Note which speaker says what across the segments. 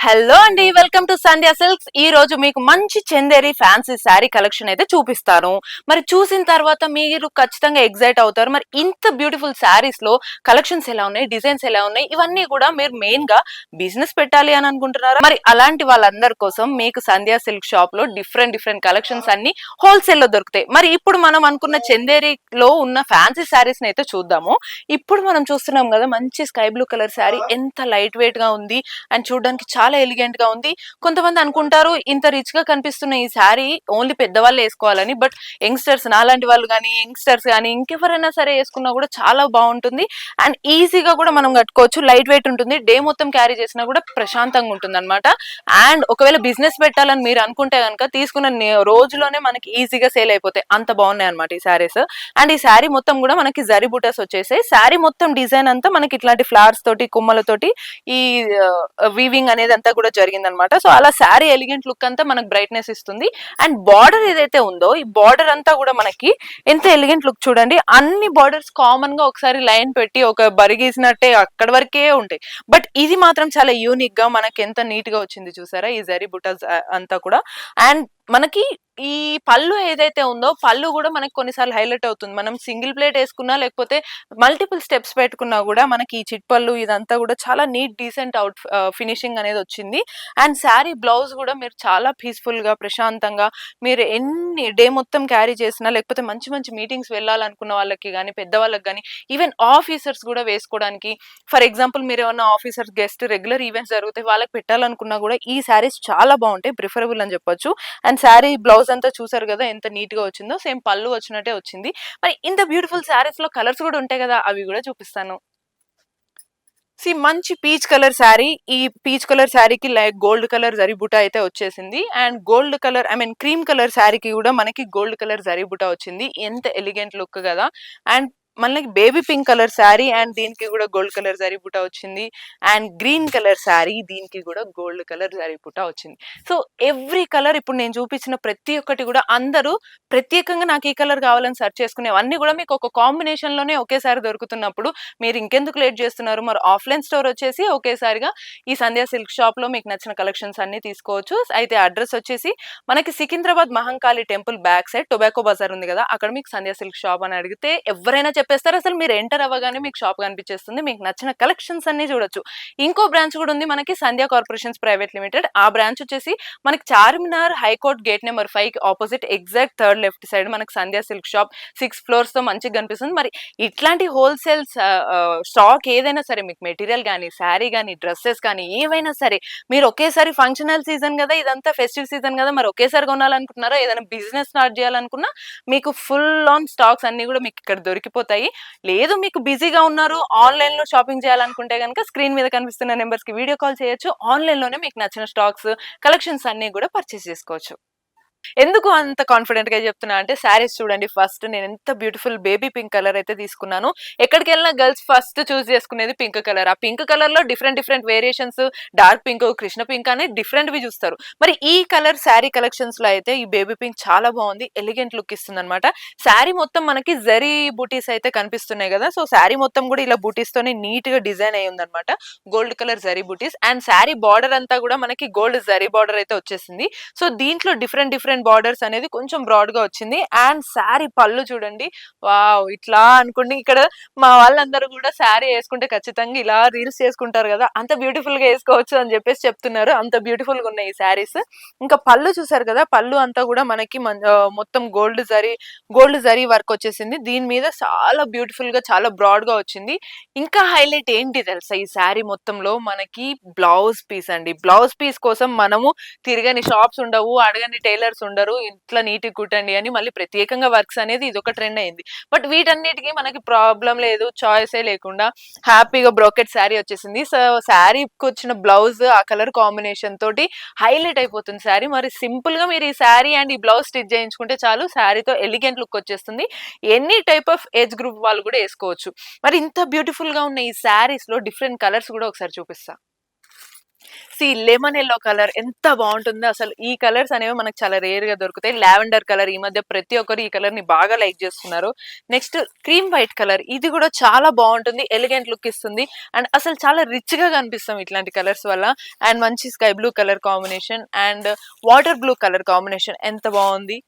Speaker 1: Hello అండి, welcome to Sandhya silks. ఈ రోజు మీకు మంచి చందేరి ఫ్యాన్సీ శారీ కలెక్షన్ అయితే చూపిస్తాను. మరి చూసిన తర్వాత మీరు ఖచ్చితంగా ఎగ్జైట్ అవుతారు. మరి ఇంత బ్యూటిఫుల్ శారీస్ లో కలెక్షన్స్ ఎలా ఉన్నాయి, డిజైన్స్ ఎలా ఉన్నాయి, ఇవన్నీ కూడా మీరు మెయిన్ గా బిజినెస్ పెట్టాలి అని అనుకుంటున్నారా? మరి అలాంటి వాళ్ళందరి కోసం మీకు సంధ్యా సిల్క్ షాప్ లో డిఫరెంట్ కలెక్షన్స్ అన్ని హోల్సేల్ లో దొరుకుతాయి. మరి ఇప్పుడు మనం అనుకున్న చందేరిలో ఉన్న ఫ్యాన్సీ శారీస్ అయితే చూద్దాము. ఇప్పుడు మనం చూస్తున్నాం కదా, మంచి స్కై బ్లూ కలర్ శారీ ఎంత లైట్ వెయిట్ గా ఉంది అండ్ చూడడానికి చాలా ఎలిగెంట్ గా ఉంది. కొంతమంది అనుకుంటారు ఇంత రిచ్ గా కనిపిస్తున్న ఈ శారీ ఓన్లీ పెద్దవాళ్ళు వేసుకోవాలని. బట్ యంగ్స్టర్స్, నాలాంటి వాళ్ళు కానీ యంగ్స్టర్స్ కానీ ఇంకెవరైనా సరే వేసుకున్నా కూడా చాలా బాగుంటుంది అండ్ ఈజీగా కూడా మనం కట్టుకోవచ్చు. లైట్ వెయిట్ ఉంటుంది, డే మొత్తం క్యారీ చేసినా కూడా ప్రశాంతంగా ఉంటుంది అనమాట. అండ్ ఒకవేళ బిజినెస్ పెట్టాలని మీరు అనుకుంటే కనుక తీసుకున్న రోజులోనే మనకి ఈజీగా సేల్ అయిపోతాయి, అంత బాగున్నాయి అనమాట ఈ శారీస్. అండ్ ఈ శారీ మొత్తం కూడా మనకి జరీ బూటాస్ వచ్చేసాయి. శారీ మొత్తం డిజైన్ అంతా మనకి ఇట్లాంటి ఫ్లవర్స్ తోటి, కొమ్మలతోటి ఈ వీవింగ్ అనేది అంతా కూడా జరిగింది అనమాట. సో అలా శారీ ఎలిగెంట్ లుక్ అంతా మనకు బ్రైట్నెస్ ఇస్తుంది. అండ్ బార్డర్ ఏదైతే ఉందో ఈ బార్డర్ అంతా కూడా మనకి ఎంత ఎలిగెంట్ లుక్ చూడండి. అన్ని బార్డర్స్ కామన్ గా ఒకసారి లైన్ పెట్టి ఒక బరిగీసినట్టే అక్కడి వరకే ఉంటాయి. బట్ ఇది మాత్రం చాలా యూనిక్ గా మనకి ఎంత నీట్ గా వచ్చింది చూసారా ఈ జరీ బుటాస్ అంతా కూడా. అండ్ మనకి ఈ పళ్ళు ఏదైతే ఉందో పళ్ళు కూడా మనకి కొన్నిసార్లు హైలైట్ అవుతుంది. మనం సింగిల్ ప్లేట్ వేసుకున్నా లేకపోతే మల్టిపుల్ స్టెప్స్ పెట్టుకున్నా కూడా మనకి ఈ చిట్ పళ్ళు ఇదంతా కూడా చాలా నీట్ డీసెంట్ అవుట్ ఫినిషింగ్ అనేది వచ్చింది. అండ్ శారీ బ్లౌజ్ కూడా మీరు చాలా పీస్ఫుల్ గా ప్రశాంతంగా మీరు ఎన్ని డే మొత్తం క్యారీ చేసినా లేకపోతే మంచి మంచి మీటింగ్స్ వెళ్ళాలనుకున్న వాళ్ళకి కానీ పెద్దవాళ్ళకి కానీ ఈవెన్ ఆఫీసర్స్ కూడా వేసుకోవడానికి, ఫర్ ఎగ్జాంపుల్ మీరు ఏమన్నా ఆఫీసర్స్ గెస్ట్ రెగ్యులర్ ఈవెంట్స్ జరుగుతాయి వాళ్ళకి పెట్టాలనుకున్నా కూడా ఈ శారీస్ చాలా బాగుంటాయి, ప్రిఫరబుల్ అని చెప్పొచ్చు. అండ్ శారీ బ్లౌజ్ అంతా చూసారు కదా ఎంత నీట్ గా వచ్చిందో, సేమ్ పళ్ళు వచ్చినట్టే వచ్చింది. మరి ఇంత బ్యూటిఫుల్ శారీస్ లో కలర్స్ కూడా ఉంటాయి కదా, అవి కూడా చూపిస్తాను. మంచి పీచ్ కలర్ శారీ. ఈ పీచ్ కలర్ శారీకి లైక్ గోల్డ్ కలర్ జరీ బుటా అయితే వచ్చేసింది. And gold colour cream colour శారీకి కూడా మనకి గోల్డ్ కలర్ జరీ బుటా వచ్చింది. ఎంత ఎలిగెంట్ లుక్ కదా. అండ్ మనకి baby pink colour sari and దీనికి కూడా గోల్డ్ కలర్ జరీ బుటా వచ్చింది. అండ్ గ్రీన్ కలర్ శారీ, దీనికి కూడా గోల్డ్ కలర్ జరీ బుటా వచ్చింది. సో ఎవ్రీ కలర్ ఇప్పుడు నేను చూపించిన ప్రతి ఒక్కటి కూడా అందరూ ప్రత్యేకంగా నాకు ఈ కలర్ కావాలని సెర్చ్ చేసుకునేవన్నీ కూడా మీకు ఒక కాంబినేషన్ లోనే ఒకేసారి దొరుకుతున్నప్పుడు మీరు ఇంకెందుకు లేట్ చేస్తున్నారు? మరి ఆఫ్లైన్ స్టోర్ వచ్చేసి ఒకేసారిగా ఈ సంధ్యా సిల్క్ షాప్ లో మీకు నచ్చిన కలెక్షన్స్ అన్ని తీసుకోవచ్చు. అయితే అడ్రస్ వచ్చేసి మనకి Secunderabad Mahankali temple back side tobacco bazaar ఉంది కదా, అక్కడ మీకు సంధ్యా సిల్క్ షాప్ అని అడిగితే ఎవరైనా చెప్పేస్తారు. అసలు మీరు ఎంటర్ అవ్వగానే మీకు షాప్ కనిపించేస్తుంది, మీకు నచ్చిన కలెక్షన్స్ అన్ని చూడొచ్చు. ఇంకో బ్రాంచ్ కూడా ఉంది మనకి, సంధ్యా కార్పొరేషన్స్ ప్రైవేట్ లిమిటెడ్. ఆ బ్రాంచ్ వచ్చేసి మనకి చార్మినార్ హైకోర్ట్ గేట్ నెంబర్ 5 కి opposite exact third left side మనకి సంధ్యా సిల్క్ షాప్ 6 ఫ్లోర్స్ తో మంచిగా కనిపిస్తుంది. మరి ఇట్లాంటి హోల్సేల్ స్టాక్ ఏదైనా సరే మీకు మెటీరియల్ కానీ, శారీ కానీ, డ్రెస్సెస్ కానీ ఏవైనా సరే మీరు ఒకేసారి ఫంక్షనల్ సీజన్ కదా, ఇదంతా ఫెస్టివ్ సీజన్ కదా, మరి ఒకేసారి కొనాలనుకుంటున్నారా, ఏదైనా బిజినెస్ స్టార్ట్ చేయాలనుకున్నా మీకు ఫుల్ ఆన్ స్టాక్స్ అన్ని కూడా మీకు ఇక్కడ దొరికిపోతాయి. లేదు మీకు బిజీగా ఉన్నారు, ఆన్లైన్ లో షాపింగ్ చేయాలనుకుంటే కనుక స్క్రీన్ మీద కనిపిస్తున్న నెంబర్స్ కి వీడియో కాల్ చేయొచ్చు. ఆన్లైన్ లోనే మీకు నచ్చిన స్టాక్స్ కలెక్షన్స్ అన్ని కూడా పర్చేస్ చేసుకోవచ్చు. ఎందుకు అంత కాన్ఫిడెంట్ గా చెప్తున్నా అంటే శారీస్ చూడండి. ఫస్ట్ నేను ఎంత బ్యూటిఫుల్ బేబీ పింక్ కలర్ అయితే తీసుకున్నాను. ఎక్కడికి వెళ్ళినా గర్ల్స్ ఫస్ట్ చూస్ చేసుకునేది పింక్ కలర్. ఆ పింక్ కలర్ లో different variations, dark pink, Krishna pink అని డిఫరెంట్ వి చూస్తారు. మరి ఈ కలర్ శారీ కలెక్షన్స్ లో అయితే ఈ బేబీ పింక్ చాలా బాగుంది, ఎలిగెంట్ లుక్ ఇస్తుంది అనమాట. శారీ మొత్తం మనకి జరీ బూటీస్ అయితే కనిపిస్తున్నాయి కదా, సో శారీ మొత్తం కూడా ఇలా బూటీస్ తోనే నీట్ గా డిజైన్ అయ్యి ఉంది అనమాట. గోల్డ్ కలర్ జరీ బూటీస్ అండ్ శారీ బార్డర్ అంతా కూడా మనకి గోల్డ్ జరీ బార్డర్ అయితే వచ్చేసింది. సో దీంట్లో డిఫరెంట్ బార్డర్స్ అనేది కొంచెం బ్రాడ్ గా వచ్చింది. అండ్ శారీ పళ్ళు చూడండి, వావ్ ఇట్లా అనుకోండి. ఇక్కడ మా వాళ్ళందరూ కూడా శారీ వేసుకుంటే ఖచ్చితంగా ఇలా రీల్స్ చేసుకుంటారు కదా, అంత బ్యూటిఫుల్ గా వేసుకోవచ్చు అని చెప్పేసి చెప్తున్నారు. అంత బ్యూటిఫుల్ గా ఉన్నాయి ఈ శారీస్. ఇంకా పళ్ళు చూసారు కదా, పళ్ళు అంతా కూడా మనకి మొత్తం గోల్డ్ జరీ వర్క్ వచ్చేసింది. దీని మీద చాలా బ్యూటిఫుల్ గా, చాలా బ్రాడ్ గా వచ్చింది. ఇంకా హైలైట్ ఏంటి తెలుసా ఈ శారీ మొత్తంలో మనకి బ్లౌజ్ పీస్ అండి. బ్లౌజ్ పీస్ కోసం మనము తిరగని షాప్స్ ఉండవు, అడగని టైలర్స్ ఉండరు, ఇంట్లో నీట్ కుట్టండి అని మళ్ళీ ప్రత్యేకంగా వర్క్స్ అనేది ఇది ఒక ట్రెండ్ అయింది. బట్ వీటన్నిటికీ మనకి ప్రాబ్లం లేదు, చాయిసే లేకుండా హ్యాపీగా బ్రోకెట్ శారీ వచ్చేసింది. సో శారీకి వచ్చిన బ్లౌజ్ ఆ కలర్ కాంబినేషన్ తోటి హైలైట్ అయిపోతుంది శారీ. మరి సింపుల్ గా మీరు ఈ శారీ అండ్ ఈ బ్లౌజ్ స్టిచ్ చేయించుకుంటే చాలు, శారీతో ఎలిగెంట్ లుక్ వచ్చేస్తుంది. Any type of age group వాళ్ళు కూడా వేసుకోవచ్చు. మరి ఇంత బ్యూటిఫుల్ గా ఉన్న ఈ శారీస్ లో డిఫరెంట్ కలర్స్ కూడా ఒకసారి చూపిస్తా. లెమన్ యెల్లో కలర్ ఎంత బావుంటుందో అసలు. ఈ కలర్స్ అనేవి మనకు చాలా రేర్‌గా దొరుకుతాయి. లావెండర్ కలర్ ఈ మధ్య ప్రతి ఒక్కరు ఈ కలర్‌ని బాగా లైక్ చేస్తున్నారు. నెక్స్ట్ క్రీమ్ వైట్ కలర్ ఇది కూడా చాలా బావుంటుంది. ఎలిగెంట్ లుక్ ఇస్తుంది. అండ్ అసలు చాలా రిచ్‌గా కనిపిస్తాం ఇట్లాంటి కలర్స్ వల్ల. అండ్ మంచి sky blue colour combination and water blue colour combination ఎంత బావుంది.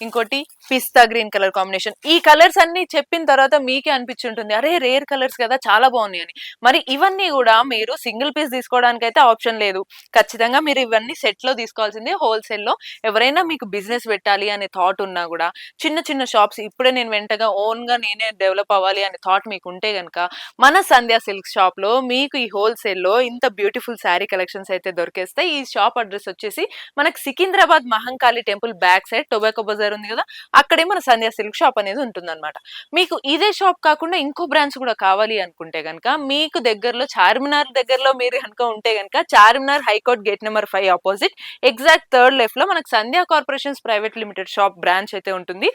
Speaker 1: ఇంకోటి పిస్తా గ్రీన్ కలర్ కాంబినేషన్. ఈ కలర్స్ అన్ని చెప్పిన తర్వాత మీకే అనిపించుంటుంది. అరే! రేర్ కలర్స్ కదా చాలా బావున్నాయి అని. మరి ఇవన్నీ గూడా మీరు సింగిల్ పీస్ తీసుకోవడానికైతే ఆప్షన్ లేదు. ఖచ్చితంగా మీరు ఇవన్నీ సెట్‌లో తీసుకోవాల్సిందే హోల్‌సేల్‌లో. ఎవరైనా మీకు బిజినెస్ పెట్టాలి అనే థాట్ ఉన్నా గూడా చిన్న చిన్న షాప్స్ ఇప్పుడే నేను వెంటగా ఓన్‌గా నేనే డెవలప్ అవ్వాలి అనే థాట్ మీకుంటే గనక మన సంధ్య సిల్క్స్ షాప్‌లో మీకు ఈ హోల్‌సేల్‌లో ఇంత బ్యూటిఫుల్ శారీ కలెక్షన్స్ అయితే దొరికేస్తాయి. ఈ షాప్ అడ్రెస్ వచ్చేసి మనకు Secunderabad Mahankali temple back side tobacco bazaar ఉంది కదా, అక్కడే మన సంధ్య సిల్క్ షాప్ అనేది ఉంటుందన్నమాట. మీకు ఇదే షాప్ కాకుండా ఇంకో బ్రాంచ్ కూడా కావాలి అనుకుంటే గనక మీకు దగ్గరలో చార్మినార్ దగ్గరలో మీరు గనుక ఉంటే గనక Charminar high court gate number 5 opposite exact third left లో మనకు Sandhya corporations private limited shop branch అయితే ఉంటుంది.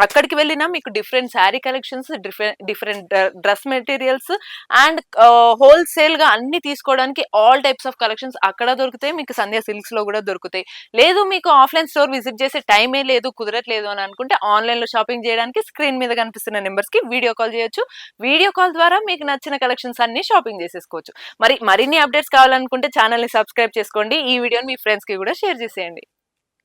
Speaker 1: అక్కడికి వెళ్ళినా మీకు different sari collections, different dress materials and wholesale గా అన్ని తీసుకోవడానికి ఆల్ టైప్స్ ఆఫ్ కలెక్షన్స్ అక్కడ దొరుకుతాయి. మీకు సంధ్య సిల్క్స్ లో కూడా దొరుకుతాయి. లేదు మీకు ఆఫ్లైన్ స్టోర్ విజిట్ చేసే టైమే లేదు, కుదరట్లేదు అని అనుకుంటే ఆన్లైన్ లో షాపింగ్ చేయడానికి స్క్రీన్ మీద కనిపిస్తున్న నెంబర్స్ కి వీడియో కాల్ చేయొచ్చు. వీడియో కాల్ ద్వారా మీకు నచ్చిన కలెక్షన్స్ అన్ని షాపింగ్ చేసేసుకోవచ్చు. మరి మరిన్ని అప్డేట్స్ కావాలనుకుంటే ఛానల్ ని సబ్స్క్రైబ్ చేసుకోండి. ఈ వీడియోని మీ ఫ్రెండ్స్ కి కూడా షేర్ చేసేయండి.